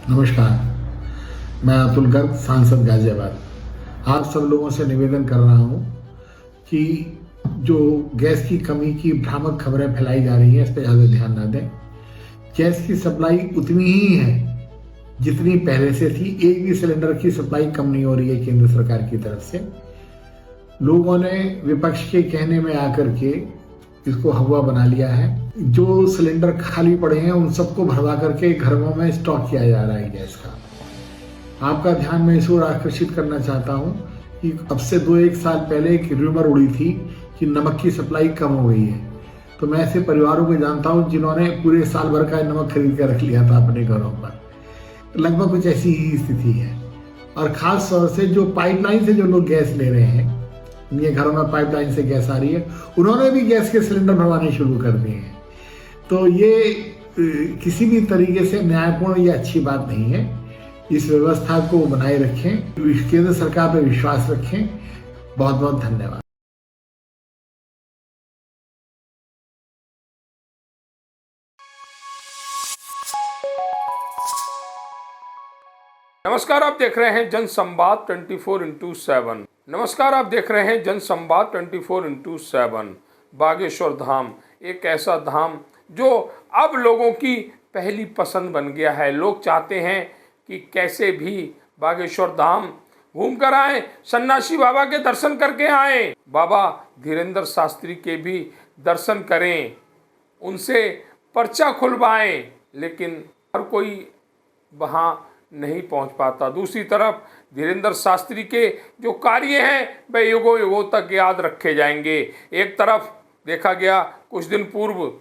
नमस्कार, मैं अतुल गर्ग, सांसद गाजियाबाद। आप सब लोगों से निवेदन कर रहा हूं कि जो गैस की कमी की भ्रामक खबरें फैलाई जा रही हैं, इस पर ज़्यादा ध्यान ना दें। गैस की सप्लाई उतनी ही है जितनी पहले से थी। एक भी सिलेंडर की सप्लाई कम नहीं हो रही है केंद्र सरकार की तरफ से। लोगों ने विपक्ष के कहने में आकर के इसको हवा बना लिया है। जो सिलेंडर खाली पड़े हैं उन सबको भरवा करके घरों में स्टॉक किया जा रहा है गैस का। आपका ध्यान मैं इस ओर आकर्षित करना चाहता हूं कि अब से 2-1 साल पहले एक रूमर उड़ी थी कि नमक की सप्लाई कम हो गई है। तो मैं ऐसे परिवारों को जानता हूं जिन्होंने पूरे साल भर का नमक खरीद कर रख लिया था अपने घरों पर। लगभग कुछ ऐसी ही स्थिति है। और खास तौर से जो पाइपलाइन से जो लोग गैस ले रहे हैं, उनके घरों में पाइपलाइन से गैस आ रही है, उन्होंने भी गैस के सिलेंडर भरवाने शुरू कर दिए हैं। तो ये किसी भी तरीके से न्यायपूर्ण या अच्छी बात नहीं है। इस व्यवस्था को बनाए रखें, केंद्र सरकार पर विश्वास रखें। बहुत बहुत धन्यवाद। नमस्कार, आप देख रहे हैं जनसंवाद 24x7। नमस्कार, आप देख रहे हैं जनसंवाद 24x7। बागेश्वर धाम एक ऐसा धाम जो अब लोगों की पहली पसंद बन गया है। लोग चाहते हैं कि कैसे भी बागेश्वर धाम घूम कर आएं, सन्यासी बाबा के दर्शन करके आएं, बाबा धीरेंद्र शास्त्री के भी दर्शन करें, उनसे पर्चा खुलवाएं। लेकिन हर कोई वहाँ नहीं पहुंच पाता। दूसरी तरफ धीरेंद्र शास्त्री के जो कार्य हैं वे युगों युगों तक याद रखे जाएंगे। एक तरफ देखा गया कुछ दिन पूर्व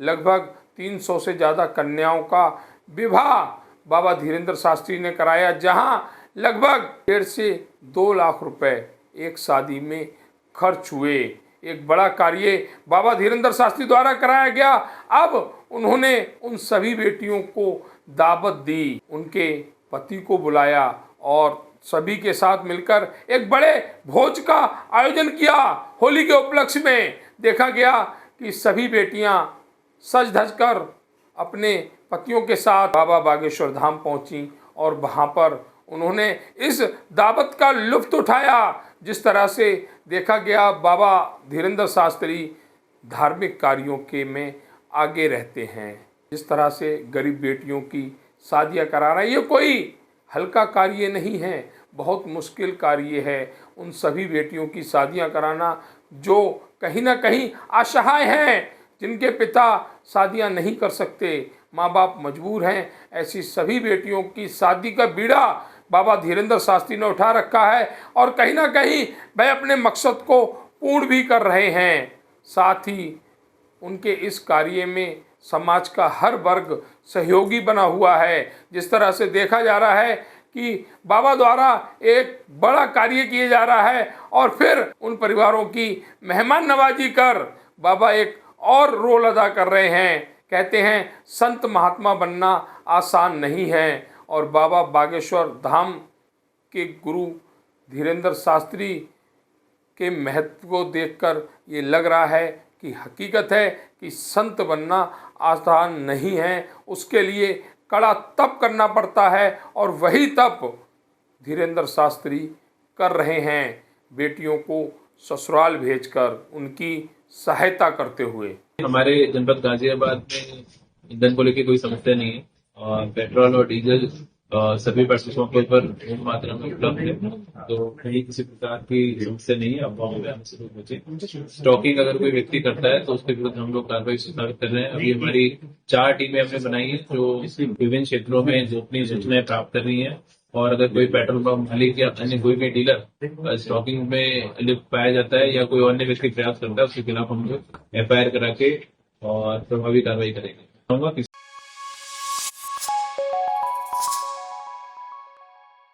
लगभग 300 से ज़्यादा कन्याओं का विवाह बाबा धीरेंद्र शास्त्री ने कराया, जहां लगभग 1.5 से 2 लाख रुपए एक शादी में खर्च हुए। एक बड़ा कार्य बाबा धीरेंद्र शास्त्री द्वारा कराया गया। अब उन्होंने उन सभी बेटियों को दावत दी, उनके पति को बुलाया और सभी के साथ मिलकर एक बड़े भोज का आयोजन किया। होली के उपलक्ष्य में देखा गया कि सभी बेटियां सज धज कर अपने पतियों के साथ बाबा बागेश्वर धाम पहुंची और वहां पर उन्होंने इस दावत का लुत्फ उठाया। जिस तरह से देखा गया, बाबा धीरेंद्र शास्त्री धार्मिक कार्यों के में आगे रहते हैं। जिस तरह से गरीब बेटियों की शादियां कराना ये कोई हल्का कार्य नहीं है, बहुत मुश्किल कार्य है। उन सभी बेटियों की शादियां कराना जो कहीं ना कहीं असहाय हैं, जिनके पिता शादियां नहीं कर सकते, माँ बाप मजबूर हैं, ऐसी सभी बेटियों की शादी का बीड़ा बाबा धीरेंद्र शास्त्री ने उठा रखा है और कहीं ना कहीं वह अपने मकसद को पूर्ण भी कर रहे हैं। साथ ही उनके इस कार्य में समाज का हर वर्ग सहयोगी बना हुआ है। जिस तरह से देखा जा रहा है कि बाबा द्वारा एक बड़ा कार्य किया जा रहा है और फिर उन परिवारों की मेहमान नवाजी कर बाबा एक और रोल अदा कर रहे हैं। कहते हैं संत महात्मा बनना आसान नहीं है और बाबा बागेश्वर धाम के गुरु धीरेंद्र शास्त्री के महत्व को देखकर ये लग रहा है कि हकीकत है कि संत बनना आसान नहीं है, उसके लिए कड़ा तप करना पड़ता है और वही तप धीरेंद्र शास्त्री कर रहे हैं, बेटियों को ससुराल भेजकर उनकी सहायता करते हुए। हमारे जनपद गाजियाबाद में ईंधन को लेकर कोई समस्या नहीं है और पेट्रोल और डीजल सभी बसों के ऊपर पूर्ण मात्रा में उपलब्ध है, तो कहीं किसी प्रकार की समस्या नहीं है। अफवाहों में आने से लोग बचे। स्टॉकिंग अगर कोई व्यक्ति करता है तो उसके विरुद्ध हम लोग कार्रवाई सुनिश्चित कर रहे हैं। अभी हमारी 4 टीमें हमने बनाई है जो विभिन्न क्षेत्रों में गोपनीय सूचनाएं प्राप्त कर रही है और अगर कोई पेट्रोल पंप मालिक या अन्य कोई भी डीलर स्टॉकिंग में लिप्त पाया जाता है या कोई अन्य व्यक्ति प्रयास करता है, उसके खिलाफ हम लोग FIR करा के और प्रभावी कार्रवाई करेंगे।